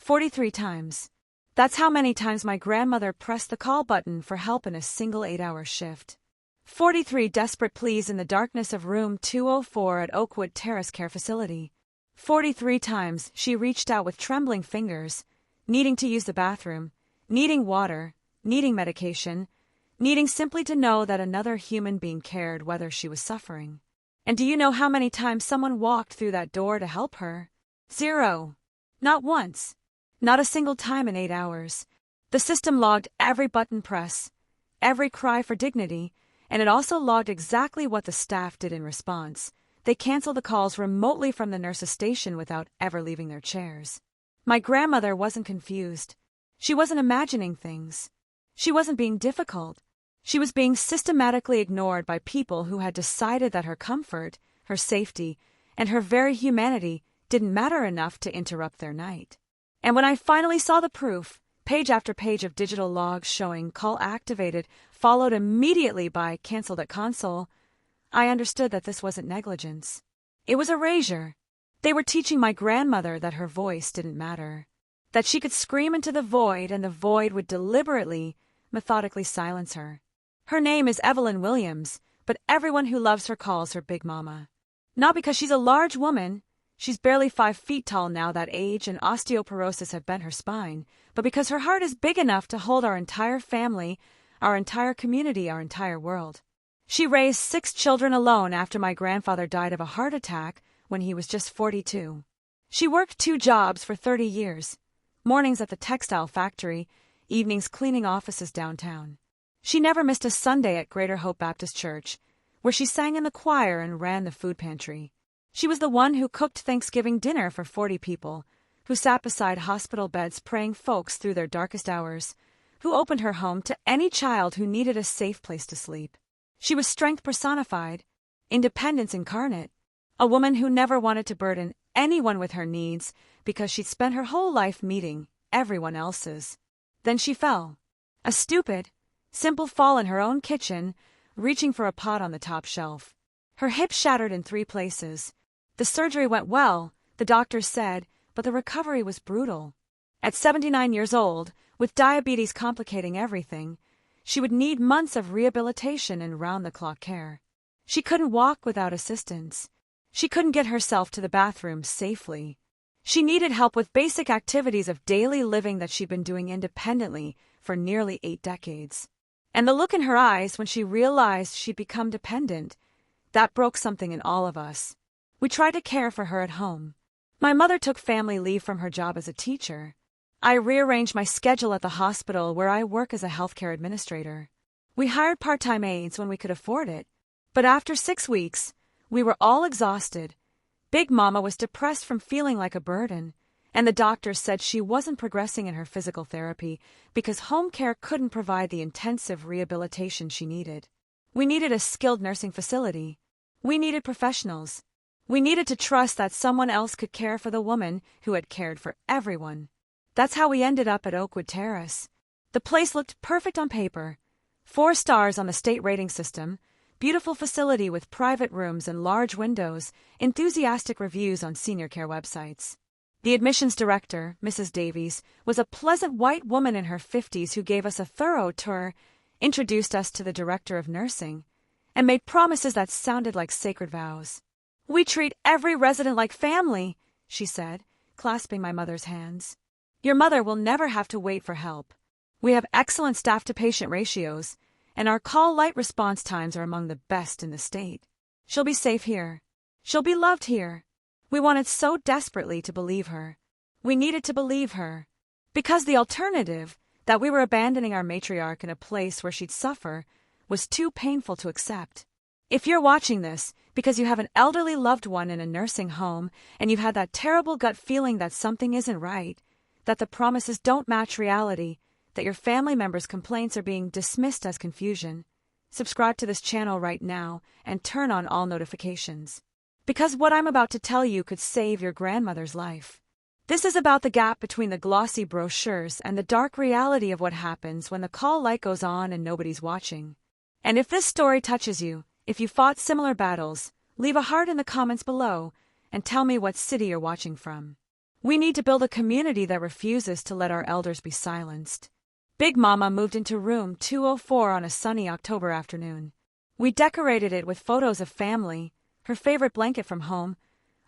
43 times. That's how many times my grandmother pressed the call button for help in a single 8-hour shift. 43 desperate pleas in the darkness of room 204 at Oakwood Terrace Care Facility. 43 times she reached out with trembling fingers, needing to use the bathroom, needing water, needing medication, needing simply to know that another human being cared whether she was suffering. And do you know how many times someone walked through that door to help her? 0. Not once. Not a single time in 8 hours. The system logged every button press, every cry for dignity, and it also logged exactly what the staff did in response. They canceled the calls remotely from the nurse's station without ever leaving their chairs. My grandmother wasn't confused. She wasn't imagining things. She wasn't being difficult. She was being systematically ignored by people who had decided that her comfort, her safety, and her very humanity didn't matter enough to interrupt their night. And when I finally saw the proof, page after page of digital logs showing call activated, followed immediately by canceled at console, I understood that this wasn't negligence. It was erasure. They were teaching my grandmother that her voice didn't matter, that she could scream into the void and the void would deliberately, methodically silence her. Her name is Evelyn Williams, but everyone who loves her calls her Big Mama. Not because she's a large woman. She's barely 5 feet tall now that age and osteoporosis have bent her spine, but because her heart is big enough to hold our entire family, our entire community, our entire world. She raised 6 children alone after my grandfather died of a heart attack when he was just 42. She worked 2 jobs for 30 years, mornings at the textile factory, evenings cleaning offices downtown. She never missed a Sunday at Greater Hope Baptist Church, where she sang in the choir and ran the food pantry. She was the one who cooked Thanksgiving dinner for 40 people, who sat beside hospital beds praying folks through their darkest hours, who opened her home to any child who needed a safe place to sleep. She was strength personified, independence incarnate, a woman who never wanted to burden anyone with her needs because she'd spent her whole life meeting everyone else's. Then she fell. A stupid, simple fall in her own kitchen, reaching for a pot on the top shelf. Her hip shattered in 3 places. The surgery went well, the doctors said, but the recovery was brutal. At 79 years old, with diabetes complicating everything, she would need months of rehabilitation and round-the-clock care. She couldn't walk without assistance. She couldn't get herself to the bathroom safely. She needed help with basic activities of daily living that she'd been doing independently for nearly 8 decades. And the look in her eyes when she realized she'd become dependent, that broke something in all of us. We tried to care for her at home. My mother took family leave from her job as a teacher. I rearranged my schedule at the hospital where I work as a healthcare administrator. We hired part-time aides when we could afford it, but after 6 weeks, we were all exhausted. Big Mama was depressed from feeling like a burden, and the doctors said she wasn't progressing in her physical therapy because home care couldn't provide the intensive rehabilitation she needed. We needed a skilled nursing facility. We needed professionals. We needed to trust that someone else could care for the woman who had cared for everyone. That's how we ended up at Oakwood Terrace. The place looked perfect on paper. 4 stars on the state rating system, beautiful facility with private rooms and large windows, enthusiastic reviews on senior care websites. The admissions director, Mrs. Davies, was a pleasant white woman in her 50s who gave us a thorough tour, introduced us to the director of nursing, and made promises that sounded like sacred vows. "We treat every resident like family," she said, clasping my mother's hands. "Your mother will never have to wait for help. We have excellent staff-to-patient ratios, and our call light response times are among the best in the state. She'll be safe here. She'll be loved here." We wanted so desperately to believe her. We needed to believe her. Because the alternative, that we were abandoning our matriarch in a place where she'd suffer, was too painful to accept. If you're watching this because you have an elderly loved one in a nursing home and you've had that terrible gut feeling that something isn't right, that the promises don't match reality, that your family members' complaints are being dismissed as confusion, subscribe to this channel right now and turn on all notifications. Because what I'm about to tell you could save your grandmother's life. This is about the gap between the glossy brochures and the dark reality of what happens when the call light goes on and nobody's watching. And if this story touches you, if you fought similar battles, leave a heart in the comments below and tell me what city you're watching from. We need to build a community that refuses to let our elders be silenced. Big Mama moved into room 204 on a sunny October afternoon. We decorated it with photos of family, her favorite blanket from home,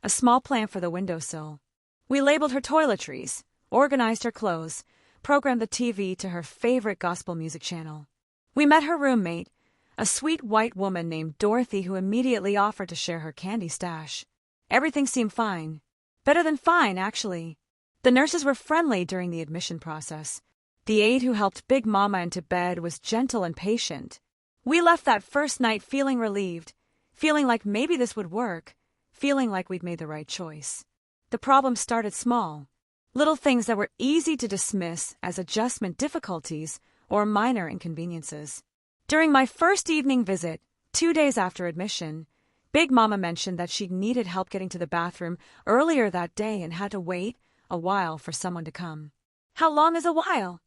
a small plant for the windowsill. We labeled her toiletries, organized her clothes, programmed the TV to her favorite gospel music channel. We met her roommate, a sweet white woman named Dorothy who immediately offered to share her candy stash. Everything seemed fine. Better than fine, actually. The nurses were friendly during the admission process. The aide who helped Big Mama into bed was gentle and patient. We left that first night feeling relieved, feeling like maybe this would work, feeling like we'd made the right choice. The problem started small. Little things that were easy to dismiss as adjustment difficulties or minor inconveniences. During my first evening visit, 2 days after admission, Big Mama mentioned that she needed help getting to the bathroom earlier that day and had to wait a while for someone to come. "How long is a while?"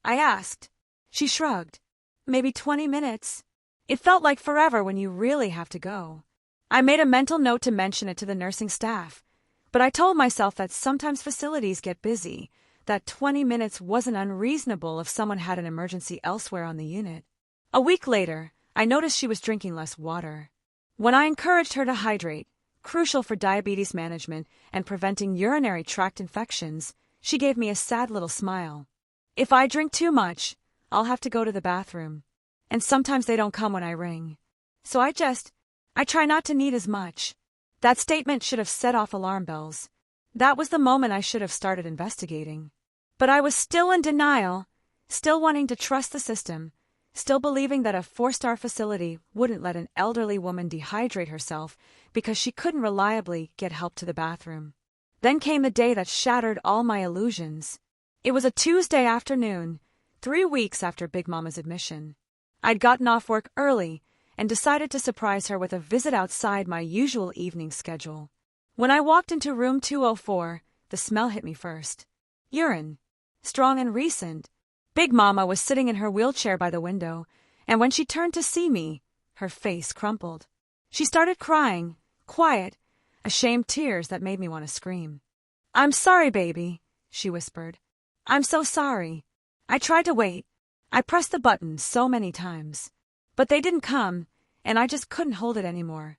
I asked. She shrugged. "Maybe 20 minutes. It felt like forever when you really have to go." I made a mental note to mention it to the nursing staff, but I told myself that sometimes facilities get busy, that 20 minutes wasn't unreasonable if someone had an emergency elsewhere on the unit. A week later, I noticed she was drinking less water. When I encouraged her to hydrate, crucial for diabetes management and preventing urinary tract infections, she gave me a sad little smile. "If I drink too much, I'll have to go to the bathroom. And sometimes they don't come when I ring. So I try not to need as much." That statement should have set off alarm bells. That was the moment I should have started investigating. But I was still in denial, still wanting to trust the system, still believing that a 4-star facility wouldn't let an elderly woman dehydrate herself because she couldn't reliably get help to the bathroom. Then came the day that shattered all my illusions. It was a Tuesday afternoon, 3 weeks after Big Mama's admission. I'd gotten off work early and decided to surprise her with a visit outside my usual evening schedule. When I walked into room 204, the smell hit me first. Urine. Strong and recent. Big Mama was sitting in her wheelchair by the window, and when she turned to see me, her face crumpled. She started crying, quiet, ashamed tears that made me want to scream. "I'm sorry, baby," she whispered. "I'm so sorry. I tried to wait. I pressed the button so many times. But they didn't come, and I just couldn't hold it anymore.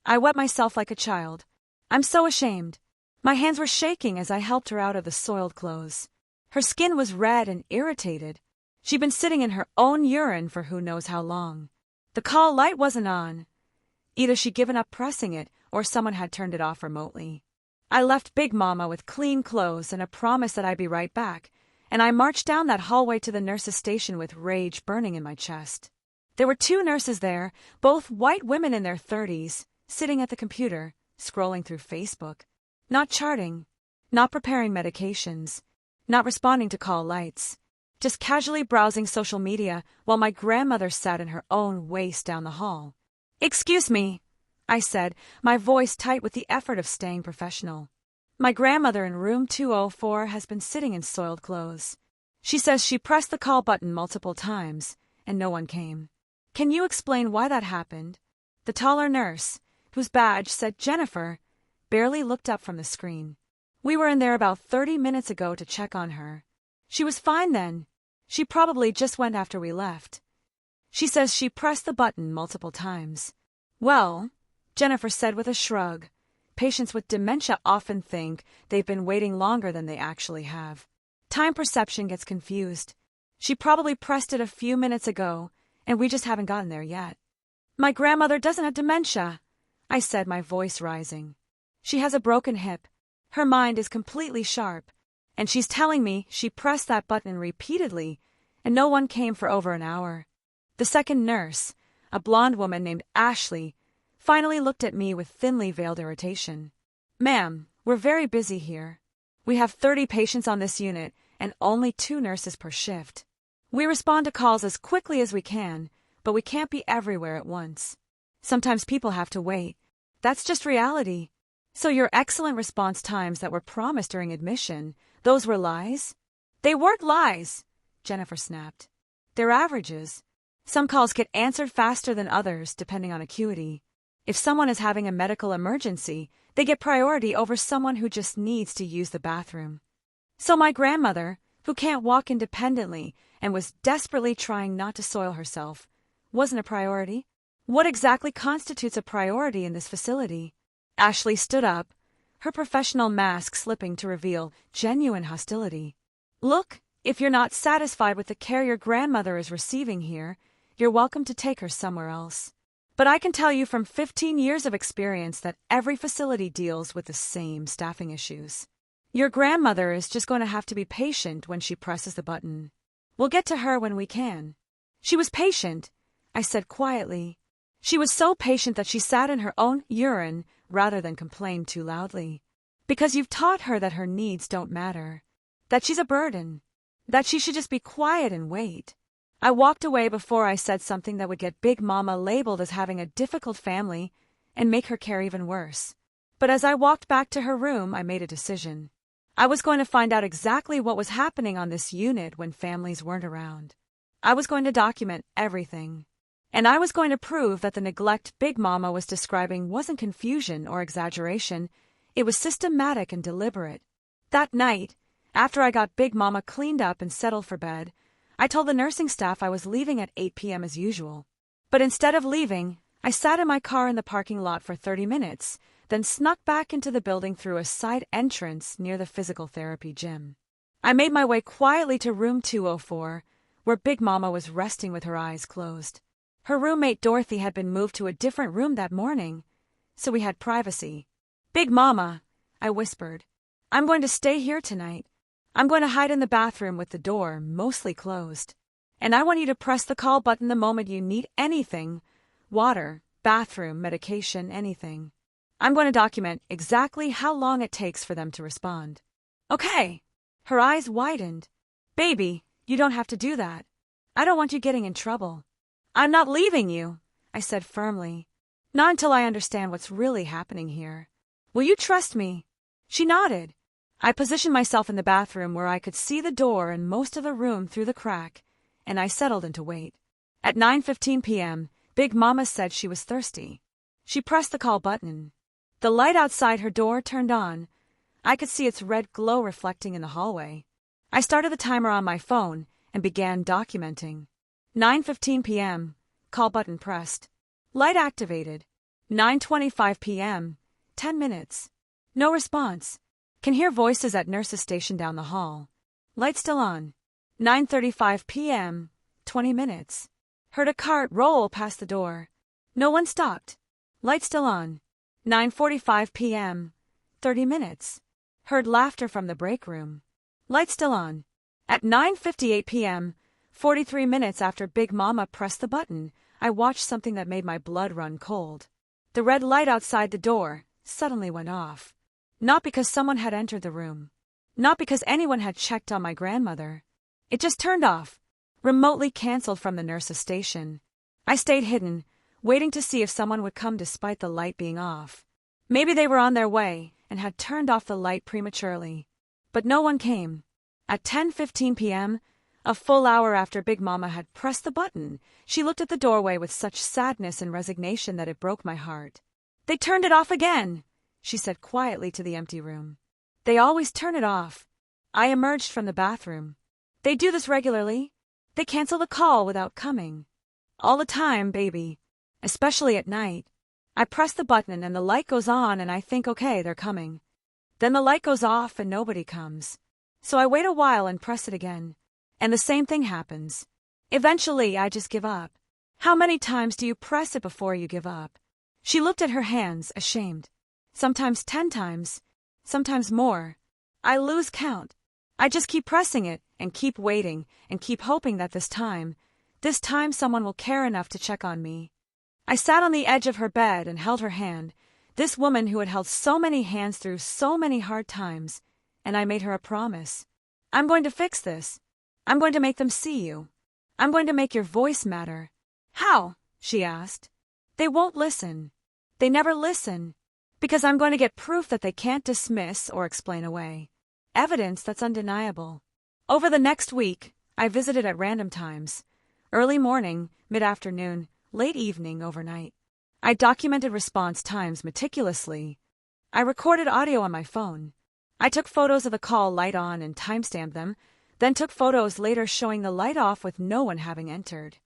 I wet myself like a child. I'm so ashamed." My hands were shaking as I helped her out of the soiled clothes. Her skin was red and irritated. She'd been sitting in her own urine for who knows how long. The call light wasn't on. Either she'd given up pressing it or someone had turned it off remotely. I left Big Mama with clean clothes and a promise that I'd be right back, and I marched down that hallway to the nurse's station with rage burning in my chest. There were 2 nurses there, both white women in their 30s, sitting at the computer, scrolling through Facebook. Not charting, not preparing medications, not responding to call lights, just casually browsing social media while my grandmother sat in her own waste down the hall. "Excuse me," I said, my voice tight with the effort of staying professional. "My grandmother in room 204 has been sitting in soiled clothes. She says she pressed the call button multiple times, and no one came. Can you explain why that happened?" The taller nurse, whose badge said Jennifer, barely looked up from the screen. "We were in there about 30 minutes ago to check on her. She was fine then. She probably just went after we left. She says she pressed the button multiple times." "Well," Jennifer said with a shrug, patients with dementia often think they've been waiting longer than they actually have. Time perception gets confused. She probably pressed it a few minutes ago, and we just haven't gotten there yet. "My grandmother doesn't have dementia," I said, my voice rising. "She has a broken hip. Her mind is completely sharp, and she's telling me she pressed that button repeatedly, and no one came for over an hour." The second nurse, a blonde woman named Ashley, finally looked at me with thinly veiled irritation. "Ma'am, we're very busy here. We have 30 patients on this unit and only 2 nurses per shift. We respond to calls as quickly as we can, but we can't be everywhere at once. Sometimes people have to wait. That's just reality. So your excellent response times that were promised during admission, those were lies?" "They weren't lies," Jennifer snapped. "They're averages. Some calls get answered faster than others, depending on acuity. If someone is having a medical emergency, They get priority over someone who just needs to use the bathroom. So my grandmother, who can't walk independently and was desperately trying not to soil herself, wasn't a priority. What exactly constitutes a priority in this facility? Ashley stood up, her professional mask slipping to reveal genuine hostility. Look, if you're not satisfied with the care your grandmother is receiving here, you're welcome to take her somewhere else. But I can tell you from 15 years of experience that every facility deals with the same staffing issues. Your grandmother is just going to have to be patient when she presses the button. We'll get to her when we can. She was patient, I said quietly. She was so patient that she sat in her own urine rather than complain too loudly. Because you've taught her that her needs don't matter, that she's a burden, that she should just be quiet and wait. I walked away before I said something that would get Big Mama labeled as having a difficult family and make her care even worse. But as I walked back to her room, I made a decision. I was going to find out exactly what was happening on this unit when families weren't around. I was going to document everything. And I was going to prove that the neglect Big Mama was describing wasn't confusion or exaggeration. It was systematic and deliberate. That night, after I got Big Mama cleaned up and settled for bed, I told the nursing staff I was leaving at 8 p.m. as usual. But instead of leaving, I sat in my car in the parking lot for 30 minutes, then snuck back into the building through a side entrance near the physical therapy gym. I made my way quietly to room 204, where Big Mama was resting with her eyes closed. Her roommate Dorothy had been moved to a different room that morning, so we had privacy. Big Mama, I whispered, I'm going to stay here tonight. I'm going to hide in the bathroom with the door mostly closed. And I want you to press the call button the moment you need anything, water, bathroom, medication, anything. I'm going to document exactly how long it takes for them to respond. Okay. Her eyes widened. Baby, you don't have to do that. I don't want you getting in trouble. I'm not leaving you, I said firmly. Not until I understand what's really happening here. Will you trust me? She nodded. I positioned myself in the bathroom where I could see the door and most of the room through the crack, and I settled into wait. At 9:15 p.m., Big Mama said she was thirsty. She pressed the call button. The light outside her door turned on. I could see its red glow reflecting in the hallway. I started the timer on my phone and began documenting. 9:15 p.m., call button pressed. Light activated. 9:25 p.m., 10 minutes. No response. Can hear voices at nurses stationed down the hall. Light still on. 9:35 p.m., 20 minutes. Heard a cart roll past the door. No one stopped. Light still on. 9:45 p.m., 30 minutes. Heard laughter from the break room. Light still on. At 9:58 p.m., 43 minutes after Big Mama pressed the button, I watched something that made my blood run cold. The red light outside the door suddenly went off. Not because someone had entered the room. Not because anyone had checked on my grandmother. It just turned off, remotely canceled from the nurse's station. I stayed hidden, waiting to see if someone would come despite the light being off. Maybe they were on their way and had turned off the light prematurely. But no one came. At 10:15 p.m., a full hour after Big Mama had pressed the button, she looked at the doorway with such sadness and resignation that it broke my heart. They turned it off again, she said quietly to the empty room. They always turn it off. I emerged from the bathroom. They do this regularly. They cancel the call without coming. All the time, baby. Especially at night. I press the button and the light goes on and I think, okay, they're coming. Then the light goes off and nobody comes. So I wait a while and press it again. And the same thing happens. Eventually, I just give up. How many times do you press it before you give up? She looked at her hands, ashamed. Sometimes 10 times. Sometimes more. I lose count. I just keep pressing it and keep waiting and keep hoping that this time someone will care enough to check on me. I sat on the edge of her bed and held her hand, this woman who had held so many hands through so many hard times, and I made her a promise. I'm going to fix this. I'm going to make them see you. I'm going to make your voice matter. How? She asked. They won't listen. They never listen. Because I'm going to get proof that they can't dismiss or explain away. Evidence that's undeniable. Over the next week, I visited at random times. Early morning, mid-afternoon, late evening, overnight. I documented response times meticulously. I recorded audio on my phone. I took photos of the call light on and timestamped them, then took photos later showing the light off with no one having entered.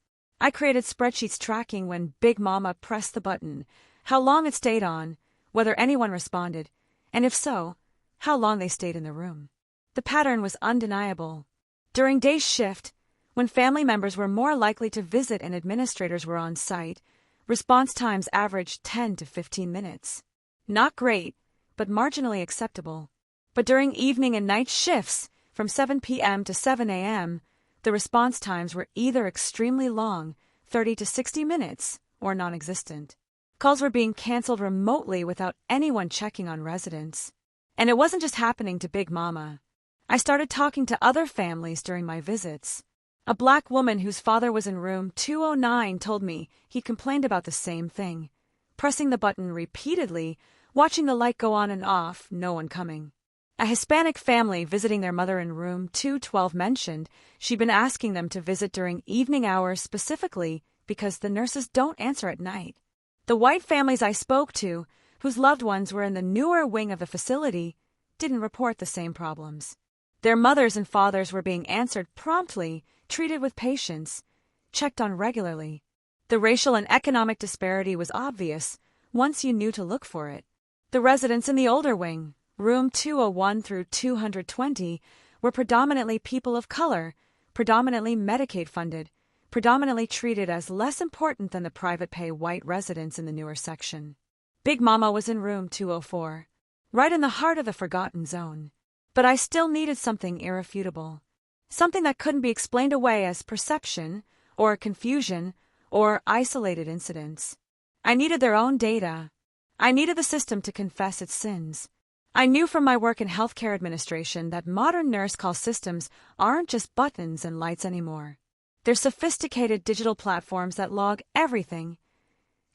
I created spreadsheets tracking when Big Mama pressed the button, how long it stayed on, whether anyone responded, and if so, how long they stayed in the room. The pattern was undeniable. During day shift, when family members were more likely to visit and administrators were on site, response times averaged 10 to 15 minutes. Not great, but marginally acceptable. But during evening and night shifts, from 7 p.m. to 7 a.m., the response times were either extremely long, 30 to 60 minutes, or non-existent. Calls were being canceled remotely without anyone checking on residents. And it wasn't just happening to Big Mama. I started talking to other families during my visits. A black woman whose father was in room 209 told me he complained about the same thing, pressing the button repeatedly, watching the light go on and off, no one coming. A Hispanic family visiting their mother in room 212 mentioned she'd been asking them to visit during evening hours specifically because the nurses don't answer at night. The white families I spoke to, whose loved ones were in the newer wing of the facility, didn't report the same problems. Their mothers and fathers were being answered promptly, treated with patience, checked on regularly. The racial and economic disparity was obvious once you knew to look for it. The residents in the older wing, room 201 through 220, were predominantly people of color, predominantly Medicaid-funded, predominantly treated as less important than the private-pay white residents in the newer section. Big Mama was in room 204, right in the heart of the forgotten zone. But I still needed something irrefutable, something that couldn't be explained away as perception, or confusion, or isolated incidents. I needed their own data. I needed the system to confess its sins. I knew from my work in healthcare administration that modern nurse call systems aren't just buttons and lights anymore. They're sophisticated digital platforms that log everything.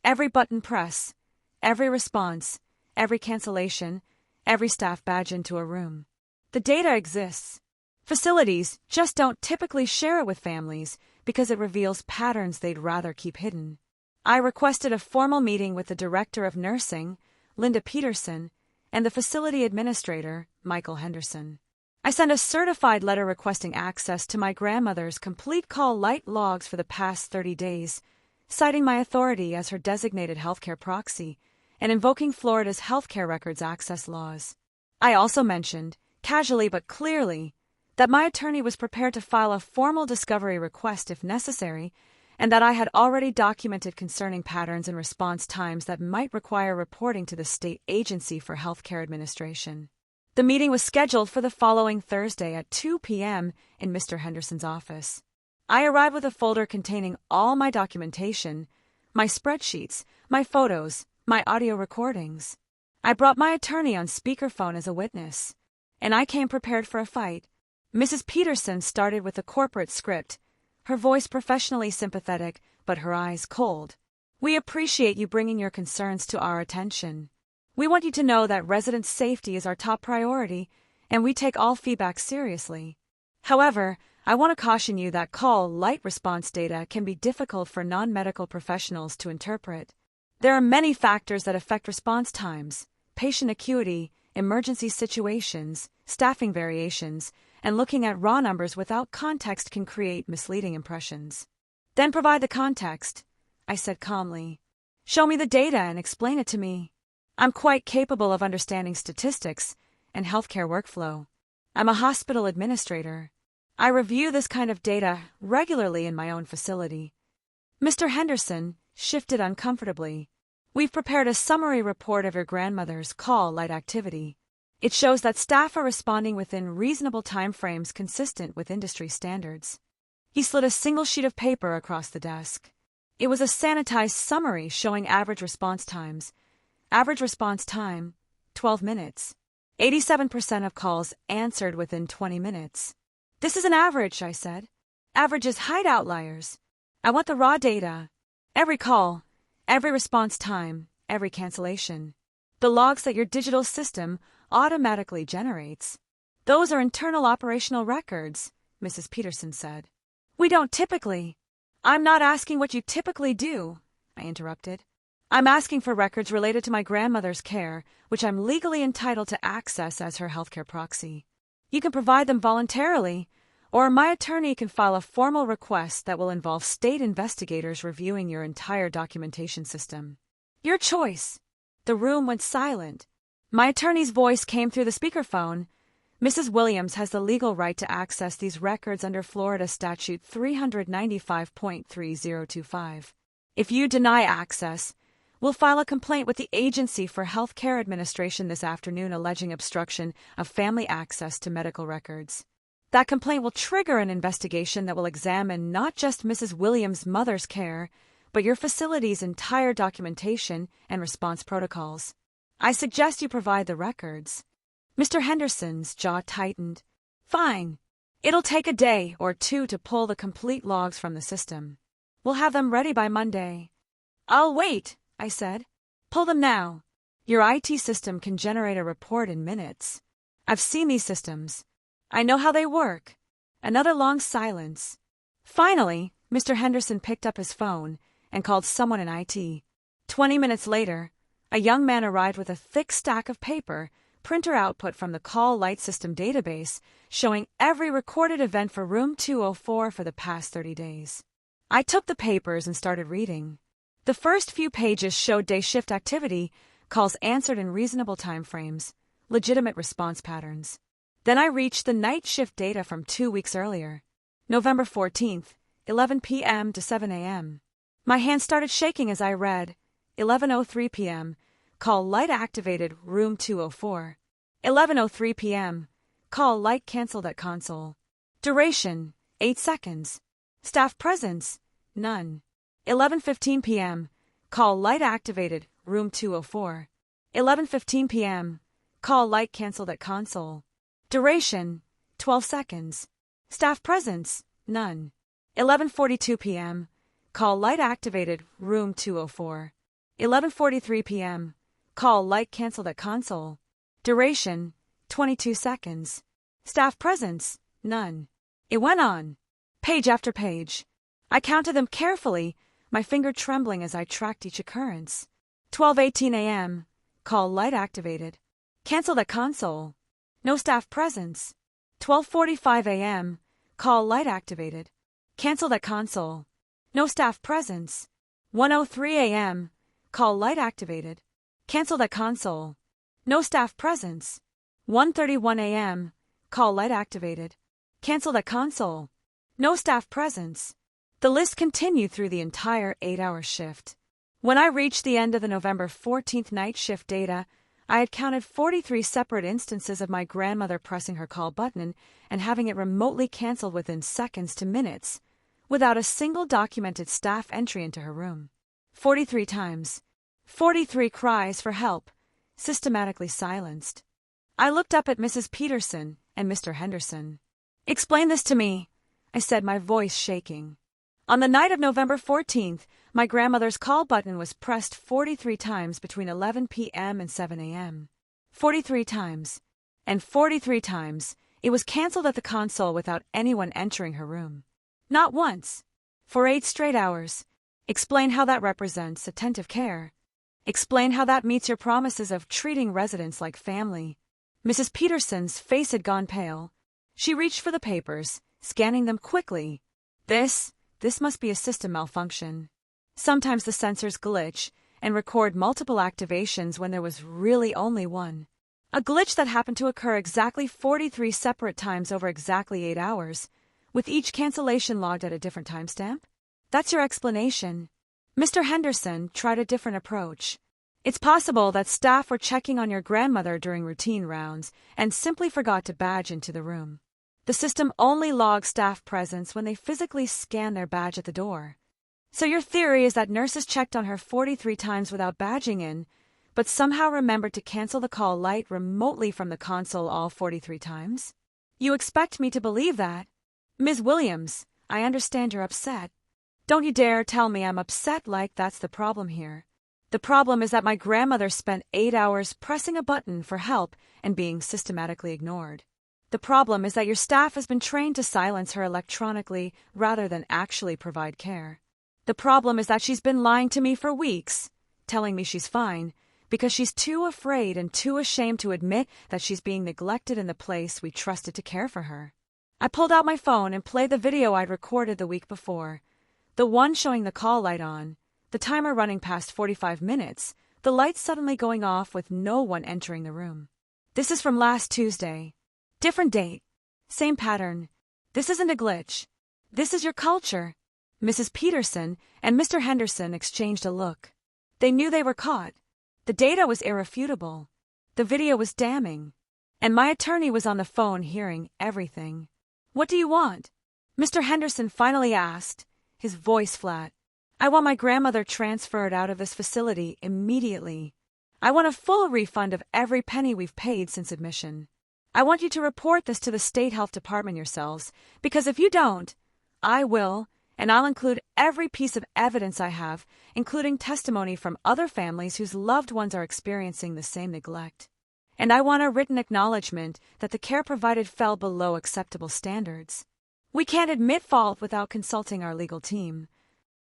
Every button press, every response, every cancellation, every staff badge into a room. The data exists. Facilities just don't typically share it with families because it reveals patterns they'd rather keep hidden. I requested a formal meeting with the Director of Nursing, Linda Peterson, and the facility administrator, Michael Henderson. I sent a certified letter requesting access to my grandmother's complete call light logs for the past 30 days, citing my authority as her designated healthcare proxy and invoking Florida's healthcare records access laws. I also mentioned, casually but clearly, that my attorney was prepared to file a formal discovery request if necessary, and that I had already documented concerning patterns and response times that might require reporting to the State Agency for Healthcare Administration. The meeting was scheduled for the following Thursday at 2 p.m. in Mr. Henderson's office. I arrived with a folder containing all my documentation, my spreadsheets, my photos, my audio recordings. I brought my attorney on speakerphone as a witness, and I came prepared for a fight. Mrs. Peterson started with a corporate script, her voice professionally sympathetic, but her eyes cold. We appreciate you bringing your concerns to our attention. We want you to know that resident safety is our top priority, and we take all feedback seriously. However, I want to caution you that call light response data can be difficult for non-medical professionals to interpret. There are many factors that affect response times, patient acuity, emergency situations, staffing variations, and looking at raw numbers without context can create misleading impressions. Then provide the context, I said calmly. Show me the data and explain it to me. I'm quite capable of understanding statistics and healthcare workflow. I'm a hospital administrator. I review this kind of data regularly in my own facility. Mr. Henderson shifted uncomfortably. We've prepared a summary report of your grandmother's call light activity. It shows that staff are responding within reasonable time frames consistent with industry standards. He slid a single sheet of paper across the desk. It was a sanitized summary showing average response times. Average response time, 12 minutes. 87% of calls answered within 20 minutes. This is an average, I said. Averages hide outliers. I want the raw data. Every call, every response time, every cancellation. The logs that your digital system automatically generates. Those are internal operational records, Mrs. Peterson said. We don't typically. I'm not asking what you typically do, I interrupted. I'm asking for records related to my grandmother's care, which I'm legally entitled to access as her healthcare proxy. You can provide them voluntarily, or my attorney can file a formal request that will involve state investigators reviewing your entire documentation system. Your choice. The room went silent. My attorney's voice came through the speakerphone. Mrs. Williams has the legal right to access these records under Florida Statute 395.3025. If you deny access, we'll file a complaint with the Agency for Health Care Administration this afternoon alleging obstruction of family access to medical records. That complaint will trigger an investigation that will examine not just Mrs. Williams' mother's care, but your facility's entire documentation and response protocols. I suggest you provide the records. Mr. Henderson's jaw tightened. Fine. It'll take a day or two to pull the complete logs from the system. We'll have them ready by Monday. I'll wait, I said. Pull them now. Your IT system can generate a report in minutes. I've seen these systems. I know how they work. Another long silence. Finally, Mr. Henderson picked up his phone and called someone in IT. 20 minutes later, a young man arrived with a thick stack of paper, printer output from the call light system database, showing every recorded event for room 204 for the past 30 days. I took the papers and started reading. The first few pages showed day shift activity, calls answered in reasonable time frames, legitimate response patterns. Then I reached the night shift data from 2 weeks earlier. November 14th, 11 p.m. to 7 a.m. My hand started shaking as I read, 11:03 p.m., call light activated, room 204. 11:03 p.m., call light canceled at console. Duration, 8 seconds. Staff presence, none. 11:15 p.m., call light activated, room 204. 11:15 p.m., call light canceled at console. Duration, 12 seconds. Staff presence, none. 11:42 p.m., call light activated, room 204. 11:43 p.m., call light canceled at console. Duration, 22 seconds. Staff presence, none. It went on. Page after page. I counted them carefully, my finger trembling as I tracked each occurrence. 12:18 a.m., call light activated. Canceled at console. No staff presence. 12:45 a.m., call light activated. Canceled at console. No staff presence. 1:03 a.m., call light activated. Canceled at console. No staff presence. 1:31 a.m., call light activated. Canceled at console. No staff presence. The list continued through the entire 8-hour shift. When I reached the end of the November 14th night shift data, I had counted 43 separate instances of my grandmother pressing her call button and having it remotely canceled within seconds to minutes, without a single documented staff entry into her room. 43 times. 43 cries for help, systematically silenced. I looked up at Mrs. Peterson and Mr. Henderson. Explain this to me, I said, my voice shaking. On the night of November 14th, my grandmother's call button was pressed 43 times between 11 p.m. and 7 a.m. 43 times. And 43 times, it was canceled at the console without anyone entering her room. Not once. For 8 straight hours. Explain how that represents attentive care. Explain how that meets your promises of treating residents like family. Mrs. Peterson's face had gone pale. She reached for the papers, scanning them quickly. This must be a system malfunction. Sometimes the sensors glitch and record multiple activations when there was really only one. A glitch that happened to occur exactly 43 separate times over exactly 8 hours, with each cancellation logged at a different timestamp? That's your explanation. Mr. Henderson tried a different approach. It's possible that staff were checking on your grandmother during routine rounds and simply forgot to badge into the room. The system only logs staff presence when they physically scan their badge at the door. So your theory is that nurses checked on her 43 times without badging in, but somehow remembered to cancel the call light remotely from the console all 43 times? You expect me to believe that? Ms. Williams, I understand you're upset. Don't you dare tell me I'm upset like that's the problem here. The problem is that my grandmother spent 8 hours pressing a button for help and being systematically ignored. The problem is that your staff has been trained to silence her electronically rather than actually provide care. The problem is that she's been lying to me for weeks, telling me she's fine, because she's too afraid and too ashamed to admit that she's being neglected in the place we trusted to care for her. I pulled out my phone and played the video I'd recorded the week before. The one showing the call light on, the timer running past 45 minutes, the lights suddenly going off with no one entering the room. This is from last Tuesday. Different date. Same pattern. This isn't a glitch. This is your culture. Mrs. Peterson and Mr. Henderson exchanged a look. They knew they were caught. The data was irrefutable. The video was damning. And my attorney was on the phone hearing everything. "What do you want?" Mr. Henderson finally asked, his voice flat. "I want my grandmother transferred out of this facility immediately. I want a full refund of every penny we've paid since admission. I want you to report this to the state health department yourselves, because if you don't, I will, and I'll include every piece of evidence I have, including testimony from other families whose loved ones are experiencing the same neglect. And I want a written acknowledgement that the care provided fell below acceptable standards. We can't admit fault without consulting our legal team."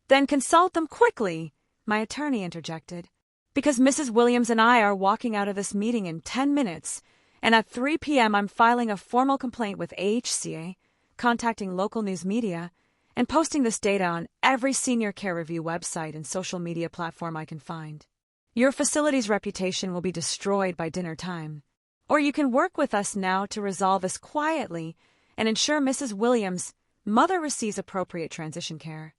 "Then consult them quickly," my attorney interjected, "because Mrs. Williams and I are walking out of this meeting in 10 minutes, and at 3 p.m. I'm filing a formal complaint with AHCA, contacting local news media, and posting this data on every senior care review website and social media platform I can find. Your facility's reputation will be destroyed by dinner time. Or you can work with us now to resolve this quietly and ensure Mrs. Williams' mother receives appropriate transition care."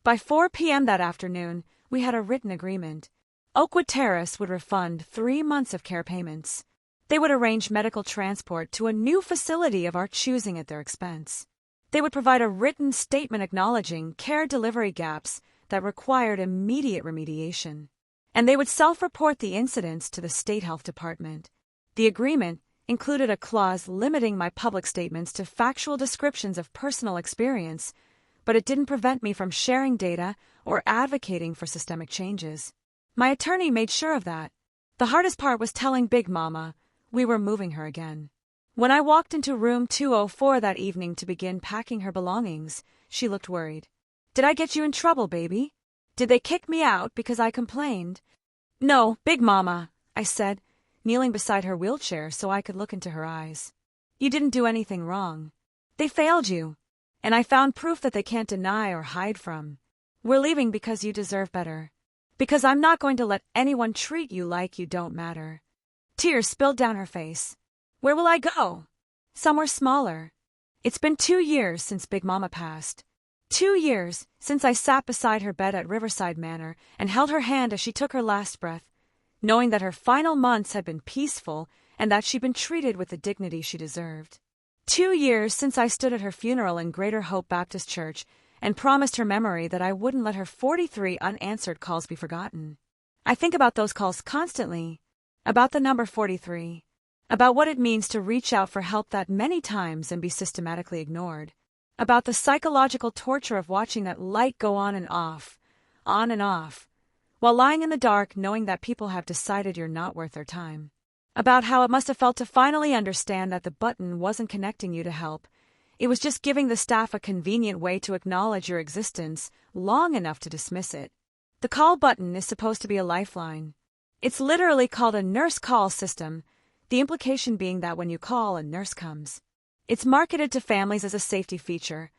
By 4 p.m. that afternoon, we had a written agreement. Oakwood Terrace would refund 3 months of care payments. They would arrange medical transport to a new facility of our choosing at their expense. They would provide a written statement acknowledging care delivery gaps that required immediate remediation. And they would self-report the incidents to the state health department. The agreement included a clause limiting my public statements to factual descriptions of personal experience, but it didn't prevent me from sharing data or advocating for systemic changes. My attorney made sure of that. The hardest part was telling Big Mama we were moving her again. When I walked into room 204 that evening to begin packing her belongings, she looked worried. "Did I get you in trouble, baby? Did they kick me out because I complained?" "No, Big Mama," I said, kneeling beside her wheelchair so I could look into her eyes. "You didn't do anything wrong. They failed you, and I found proof that they can't deny or hide from. We're leaving because you deserve better. Because I'm not going to let anyone treat you like you don't matter." Tears spilled down her face. "Where will I go?" "Somewhere smaller. It's been 2 years since Big Mama passed. 2 years since I sat beside her bed at Riverside Manor and held her hand as she took her last breath, knowing that her final months had been peaceful and that she'd been treated with the dignity she deserved. 2 years since I stood at her funeral in Greater Hope Baptist Church and promised her memory that I wouldn't let her 43 unanswered calls be forgotten. I think about those calls constantly, about the number 43, about what it means to reach out for help that many times and be systematically ignored, about the psychological torture of watching that light go on and off, while lying in the dark knowing that people have decided you're not worth their time, about how it must have felt to finally understand that the button wasn't connecting you to help. It was just giving the staff a convenient way to acknowledge your existence long enough to dismiss it. The call button is supposed to be a lifeline. It's literally called a nurse call system, the implication being that when you call, a nurse comes. It's marketed to families as a safety feature,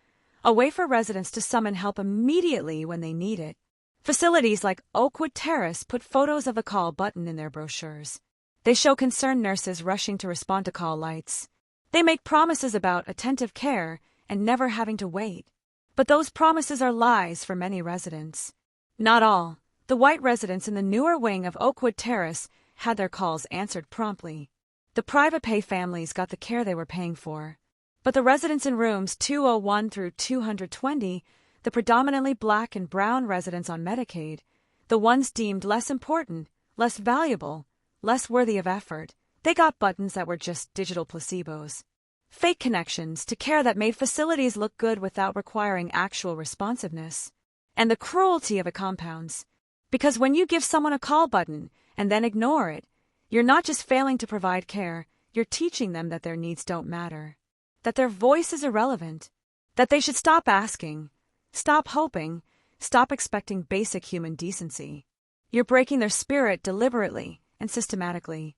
a way for residents to summon help immediately when they need it. Facilities like Oakwood Terrace put photos of the call button in their brochures. They show concerned nurses rushing to respond to call lights. They make promises about attentive care and never having to wait. But those promises are lies for many residents. Not all. The white residents in the newer wing of Oakwood Terrace had their calls answered promptly. The private pay families got the care they were paying for. But the residents in rooms 201 through 220, the predominantly black and brown residents on Medicaid, the ones deemed less important, less valuable, less worthy of effort, they got buttons that were just digital placebos. Fake connections to care that made facilities look good without requiring actual responsiveness. And the cruelty of it compounds. Because when you give someone a call button and then ignore it, you're not just failing to provide care, you're teaching them that their needs don't matter, that their voice is irrelevant, that they should stop asking, stop hoping, stop expecting basic human decency. You're breaking their spirit deliberately and systematically.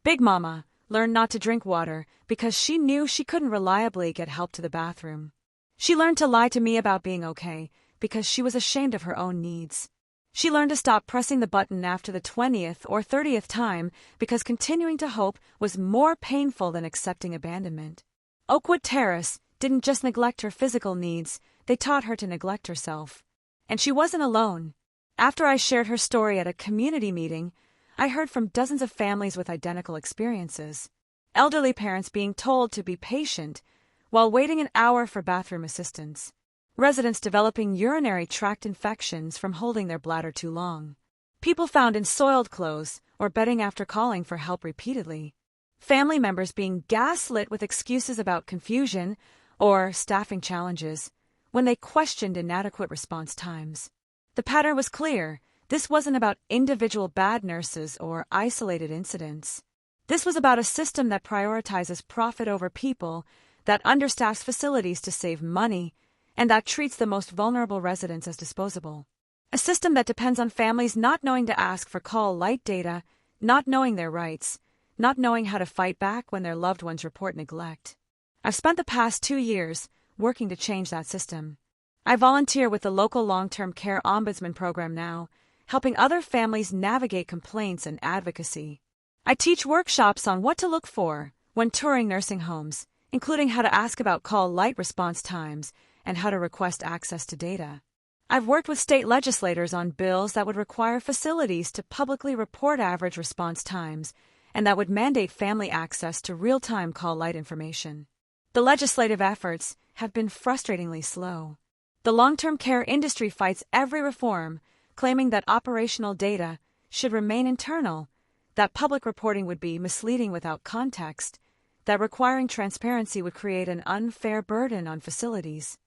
Big Mama learned not to drink water because she knew she couldn't reliably get help to the bathroom. She learned to lie to me about being okay because she was ashamed of her own needs. She learned to stop pressing the button after the 20th or 30th time because continuing to hope was more painful than accepting abandonment. Oakwood Terrace didn't just neglect her physical needs, they taught her to neglect herself. And she wasn't alone. After I shared her story at a community meeting, I heard from dozens of families with identical experiences. Elderly parents being told to be patient while waiting an hour for bathroom assistance. Residents developing urinary tract infections from holding their bladder too long. People found in soiled clothes or bedding after calling for help repeatedly. Family members being gaslit with excuses about confusion or staffing challenges when they questioned inadequate response times. The pattern was clear. This wasn't about individual bad nurses or isolated incidents. This was about a system that prioritizes profit over people, that understaffs facilities to save money, and that treats the most vulnerable residents as disposable. A system that depends on families not knowing to ask for call light data, not knowing their rights, not knowing how to fight back when their loved ones report neglect. I've spent the past 2 years working to change that system. I volunteer with the local long-term care ombudsman program now, helping other families navigate complaints and advocacy. I teach workshops on what to look for when touring nursing homes, including how to ask about call light response times and how to request access to data. I've worked with state legislators on bills that would require facilities to publicly report average response times and that would mandate family access to real-time call light information. The legislative efforts have been frustratingly slow. The long-term care industry fights every reform, claiming that operational data should remain internal, that public reporting would be misleading without context, that requiring transparency would create an unfair burden on facilities.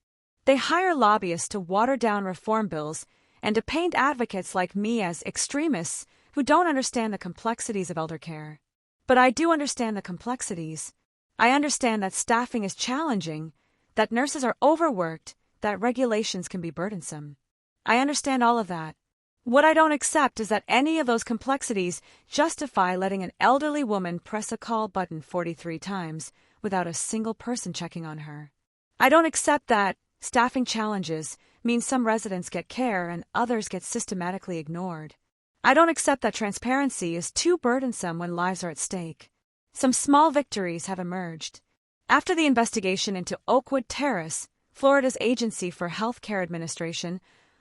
They hire lobbyists to water down reform bills and to paint advocates like me as extremists who don't understand the complexities of elder care. But I do understand the complexities. I understand that staffing is challenging, that nurses are overworked, that regulations can be burdensome. I understand all of that. What I don't accept is that any of those complexities justify letting an elderly woman press a call button 43 times without a single person checking on her. I don't accept that staffing challenges mean some residents get care and others get systematically ignored. I don't accept that transparency is too burdensome when lives are at stake. Some small victories have emerged. After the investigation into Oakwood Terrace, Florida's Agency for Healthcare Administration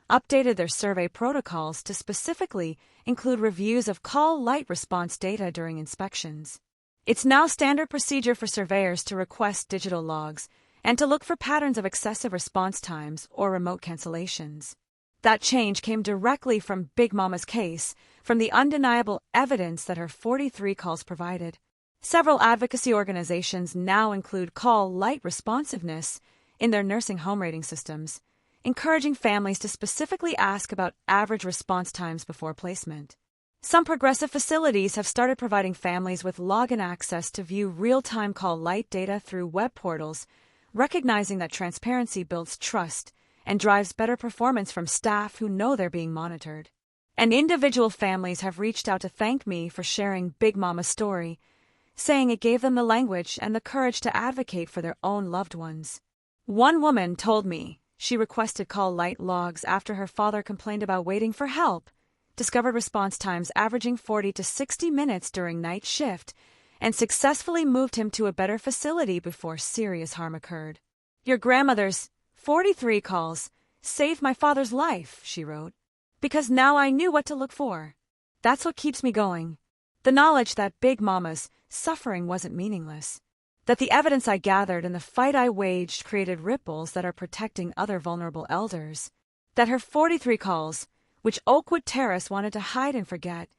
updated their survey protocols to specifically include reviews of call light response data during inspections. It's now standard procedure for surveyors to request digital logs and to look for patterns of excessive response times or remote cancellations. That change came directly from Big Mama's case, from the undeniable evidence that her 43 calls provided. Several advocacy organizations now include call light responsiveness in their nursing home rating systems, encouraging families to specifically ask about average response times before placement. Some progressive facilities have started providing families with login access to view real-time call light data through web portals, recognizing that transparency builds trust and drives better performance from staff who know they're being monitored. And individual families have reached out to thank me for sharing Big Mama's story, saying it gave them the language and the courage to advocate for their own loved ones. One woman told me she requested call light logs after her father complained about waiting for help, discovered response times averaging 40 to 60 minutes during night shift, and successfully moved him to a better facility before serious harm occurred. Your grandmother's 43 calls saved my father's life, she wrote, because now I knew what to look for. That's what keeps me going. The knowledge that Big Mama's suffering wasn't meaningless, that the evidence I gathered and the fight I waged created ripples that are protecting other vulnerable elders, that her 43 calls, which Oakwood Terrace wanted to hide and forget,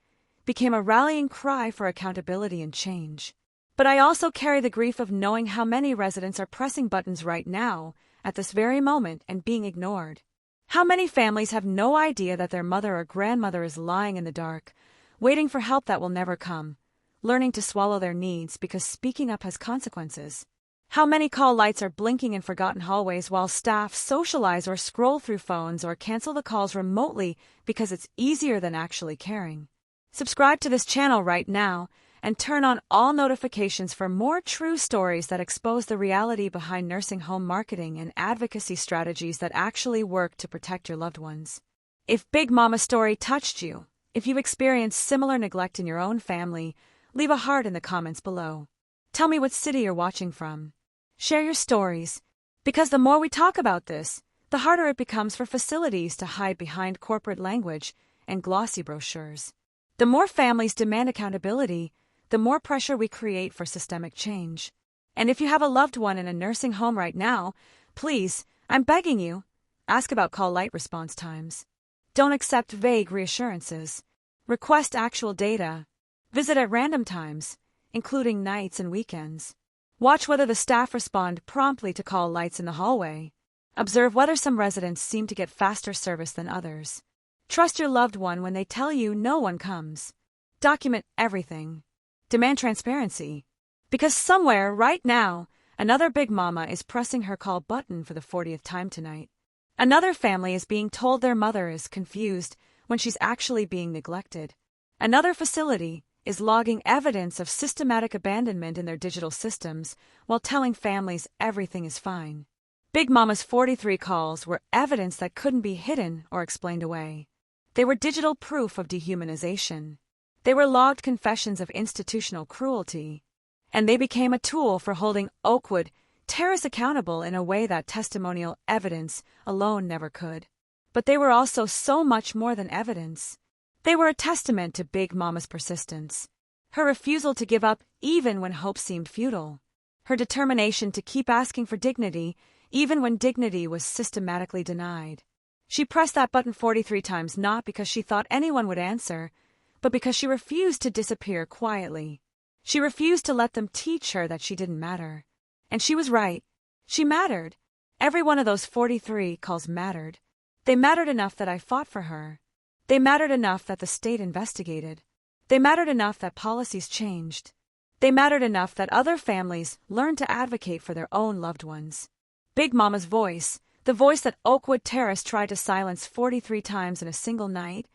became a rallying cry for accountability and change. But I also carry the grief of knowing how many residents are pressing buttons right now, at this very moment, and being ignored. How many families have no idea that their mother or grandmother is lying in the dark, waiting for help that will never come, learning to swallow their needs because speaking up has consequences. How many call lights are blinking in forgotten hallways while staff socialize or scroll through phones or cancel the calls remotely because it's easier than actually caring? Subscribe to this channel right now and turn on all notifications for more true stories that expose the reality behind nursing home marketing and advocacy strategies that actually work to protect your loved ones. If Big Mama's story touched you, if you've experienced similar neglect in your own family, leave a heart in the comments below. Tell me what city you're watching from. Share your stories, because the more we talk about this, the harder it becomes for facilities to hide behind corporate language and glossy brochures. The more families demand accountability, the more pressure we create for systemic change. And if you have a loved one in a nursing home right now, please, I'm begging you, ask about call light response times. Don't accept vague reassurances. Request actual data. Visit at random times, including nights and weekends. Watch whether the staff respond promptly to call lights in the hallway. Observe whether some residents seem to get faster service than others. Trust your loved one when they tell you no one comes. Document everything. Demand transparency. Because somewhere, right now, another Big Mama is pressing her call button for the 40th time tonight. Another family is being told their mother is confused when she's actually being neglected. Another facility is logging evidence of systematic abandonment in their digital systems while telling families everything is fine. Big Mama's 43 calls were evidence that couldn't be hidden or explained away. They were digital proof of dehumanization. They were logged confessions of institutional cruelty. And they became a tool for holding Oakwood Terrace accountable in a way that testimonial evidence alone never could. But they were also so much more than evidence. They were a testament to Big Mama's persistence, her refusal to give up even when hope seemed futile, her determination to keep asking for dignity even when dignity was systematically denied. She pressed that button 43 times not because she thought anyone would answer, but because she refused to disappear quietly. She refused to let them teach her that she didn't matter. And she was right. She mattered. Every one of those 43 calls mattered. They mattered enough that I fought for her. They mattered enough that the state investigated. They mattered enough that policies changed. They mattered enough that other families learned to advocate for their own loved ones. Big Mama's voice, the voice that Oakwood Terrace tried to silence 43 times in a single night,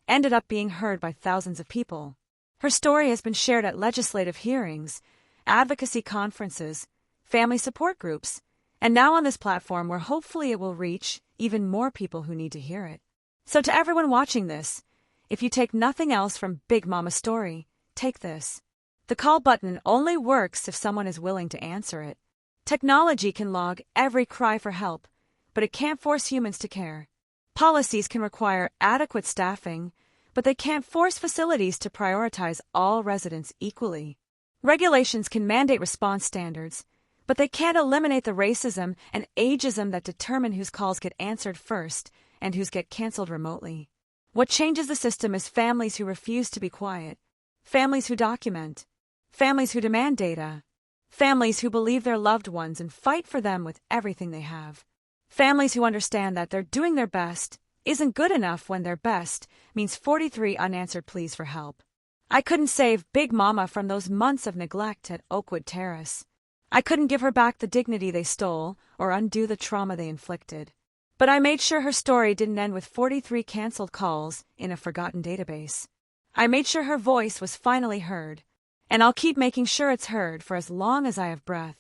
ended up being heard by thousands of people. Her story has been shared at legislative hearings, advocacy conferences, family support groups, and now on this platform where hopefully it will reach even more people who need to hear it. So to everyone watching this, if you take nothing else from Big Mama's story, take this. The call button only works if someone is willing to answer it. Technology can log every cry for help, but it can't force humans to care. Policies can require adequate staffing, but they can't force facilities to prioritize all residents equally. Regulations can mandate response standards, but they can't eliminate the racism and ageism that determine whose calls get answered first and whose get canceled remotely. What changes the system is families who refuse to be quiet, families who document, families who demand data, families who believe their loved ones and fight for them with everything they have, families who understand that they're doing their best isn't good enough when their best means 43 unanswered pleas for help. I couldn't save Big Mama from those months of neglect at Oakwood Terrace. I couldn't give her back the dignity they stole or undo the trauma they inflicted. But I made sure her story didn't end with 43 canceled calls in a forgotten database. I made sure her voice was finally heard, and I'll keep making sure it's heard for as long as I have breath.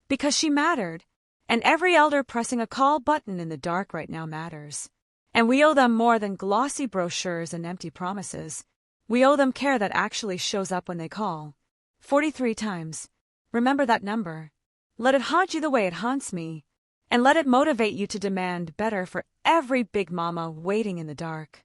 Because she mattered, and every elder pressing a call button in the dark right now matters. And we owe them more than glossy brochures and empty promises. We owe them care that actually shows up when they call. 43 times. Remember that number. Let it haunt you the way it haunts me. And let it motivate you to demand better for every Big Mama waiting in the dark.